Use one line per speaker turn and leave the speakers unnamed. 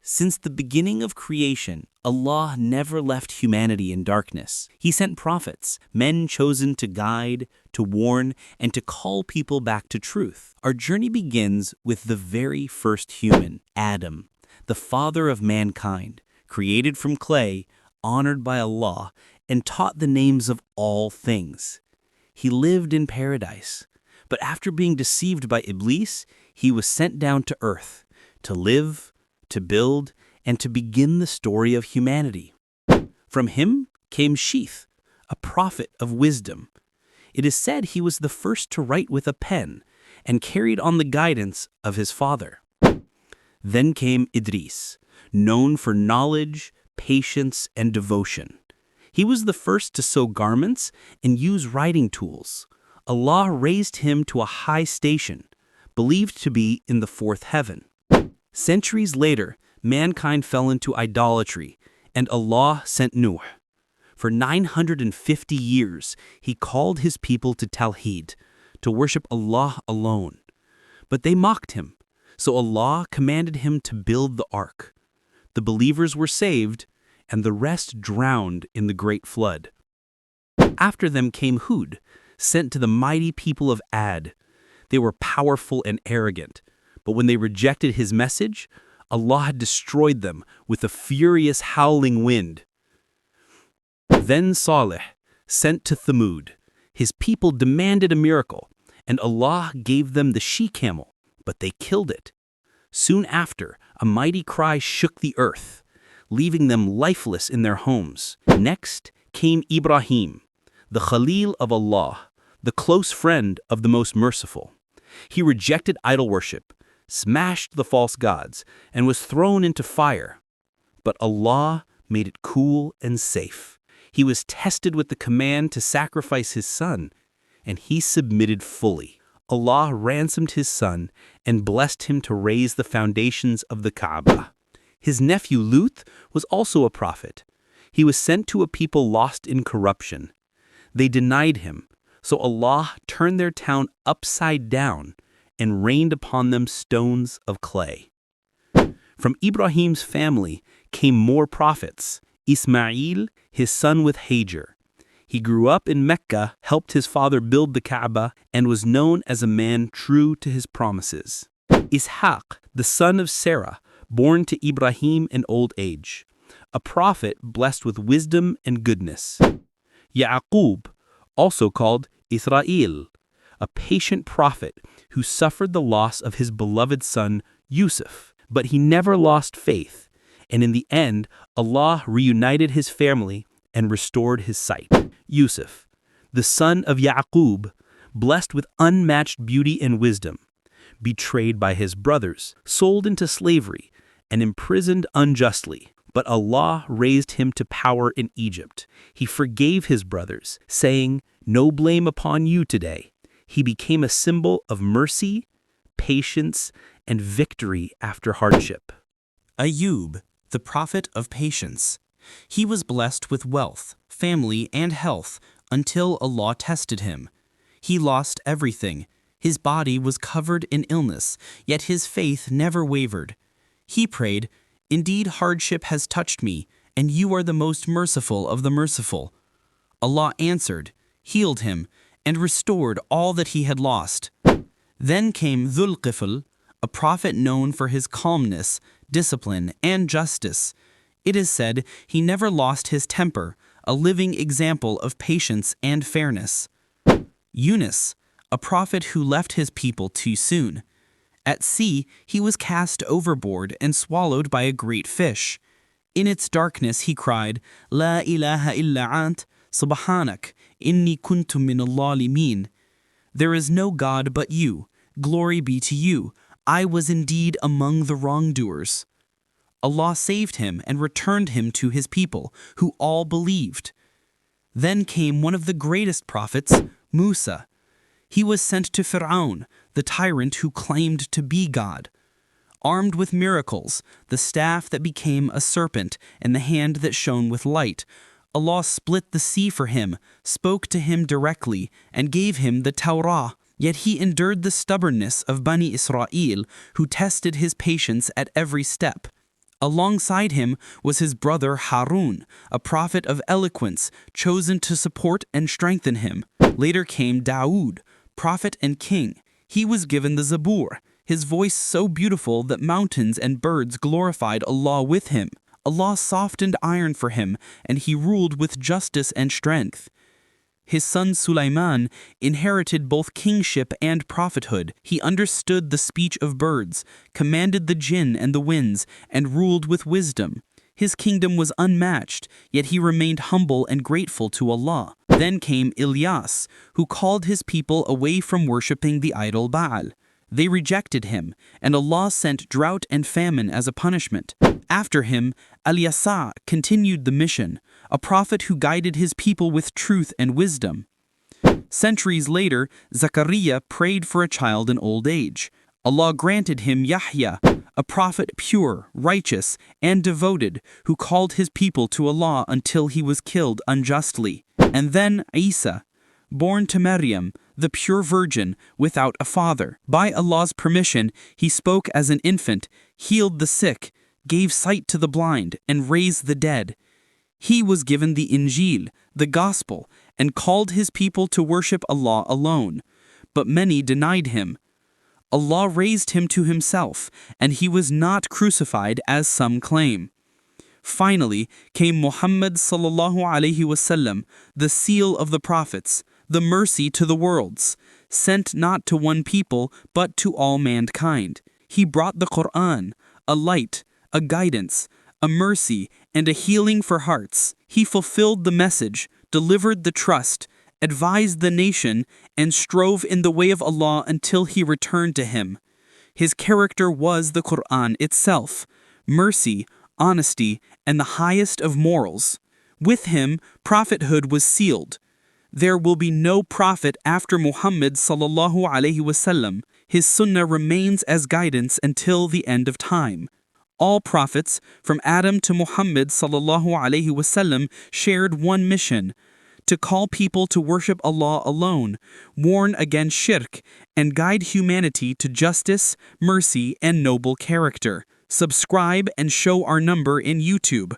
Since the beginning of creation, Allah never left humanity in darkness. He sent prophets, men chosen to guide, to warn, and to call people back to truth. Our journey begins with the very first human, Adam, the father of mankind, created from clay, honored by Allah, and taught the names of all things. He lived in paradise, but after being deceived by Iblis, he was sent down to earth to live, to build, and to begin the story of humanity. From him came Sheeth, a prophet of wisdom. It is said he was the first to write with a pen and carried on the guidance of his father. Then came Idris, known for knowledge, patience, and devotion. He was the first to sew garments and use writing tools. Allah raised him to a high station, believed to be in the fourth heaven. Centuries later, mankind fell into idolatry, and Allah sent Nuh. For 950 years, he called his people to Tawheed, to worship Allah alone. But they mocked him, so Allah commanded him to build the ark. The believers were saved, and the rest drowned in the great flood. After them came Hud, sent to the mighty people of Ad. They were powerful and arrogant, but when they rejected his message, Allah had destroyed them with a furious howling wind. Then Saleh, sent to Thamud. His people demanded a miracle, and Allah gave them the she-camel, but they killed it. Soon after, a mighty cry shook the earth, leaving them lifeless in their homes. Next came Ibrahim, the Khalil of Allah, the close friend of the Most Merciful. He rejected idol worship, smashed the false gods, and was thrown into fire. But Allah made it cool and safe. He was tested with the command to sacrifice his son, and he submitted fully. Allah ransomed his son and blessed him to raise the foundations of the Kaaba. His nephew Lut was also a prophet. He was sent to a people lost in corruption. They denied him, so Allah turned their town upside down and rained upon them stones of clay. From Ibrahim's family came more prophets. Ismail, his son with Hajar. He grew up in Mecca, helped his father build the Kaaba, and was known as a man true to his promises. Ishaq, the son of Sarah, born to Ibrahim in old age, a prophet blessed with wisdom and goodness. Ya'qub, also called Israel, a patient prophet who suffered the loss of his beloved son Yusuf, but he never lost faith, and in the end, Allah reunited his family and restored his sight. Yusuf, the son of Ya'qub, blessed with unmatched beauty and wisdom, betrayed by his brothers, sold into slavery, and imprisoned unjustly, but Allah raised him to power in Egypt. He forgave his brothers, saying, "No blame upon you today." He became a symbol of mercy, patience, and victory after hardship.
Ayub, the prophet of patience. He was blessed with wealth, family, and health until Allah tested him. He lost everything. His body was covered in illness, yet his faith never wavered. He prayed, "Indeed hardship has touched me, and you are the most merciful of the merciful." Allah answered, healed him, and restored all that he had lost. Then came Dhul-Qifl, a prophet known for his calmness, discipline, and justice. It is said he never lost his temper, a living example of patience and fairness. Yunus, a prophet who left his people too soon. At sea, he was cast overboard and swallowed by a great fish. In its darkness he cried, "La ilaha illa ant, subhanak, inni kuntu min al-zalimin." There is no God but you. Glory be to you. I was indeed among the wrongdoers. Allah saved him and returned him to his people, who all believed. Then came one of the greatest prophets, Musa. He was sent to Fir'aun, the tyrant who claimed to be God. Armed with miracles, the staff that became a serpent and the hand that shone with light, Allah split the sea for him, spoke to him directly, and gave him the Torah. Yet he endured the stubbornness of Bani Israel, who tested his patience at every step. Alongside him was his brother Harun, a prophet of eloquence, chosen to support and strengthen him. Later came Daoud, prophet and king. He was given the Zabur, his voice so beautiful that mountains and birds glorified Allah with him. Allah softened iron for him, and he ruled with justice and strength. His son Sulaiman inherited both kingship and prophethood. He understood the speech of birds, commanded the jinn and the winds, and ruled with wisdom. His kingdom was unmatched, yet he remained humble and grateful to Allah. Then came Ilyas, who called his people away from worshipping the idol Baal. They rejected him, and Allah sent drought and famine as a punishment. After him, Al-Yasa continued the mission, a prophet who guided his people with truth and wisdom. Centuries later, Zachariah prayed for a child in old age. Allah granted him Yahya, a prophet pure, righteous, and devoted, who called his people to Allah until he was killed unjustly. And then Isa, born to Maryam, the pure virgin, without a father. By Allah's permission, he spoke as an infant, healed the sick, gave sight to the blind, and raised the dead. He was given the Injil, the Gospel, and called his people to worship Allah alone. But many denied him. Allah raised him to himself, and he was not crucified as some claim. Finally came Muhammad sallallahu alaihi wasallam, the seal of the prophets, the mercy to the worlds, sent not to one people but to all mankind. He brought the Quran, a light, a guidance, a mercy, and a healing for hearts. He fulfilled the message, delivered the trust, advised the nation, and strove in the way of Allah until he returned to him. His character was the Quran itself, mercy, honesty, and the highest of morals. With him, prophethood was sealed. There will be no prophet after Muhammad sallallahu alaihi wasallam. His sunnah remains as guidance until the end of time. All prophets, from Adam to Muhammad sallallahu alaihi wasallam, shared one mission: to call people to worship Allah alone, warn against shirk, and guide humanity to justice, mercy, and noble character. Subscribe and show our number in YouTube.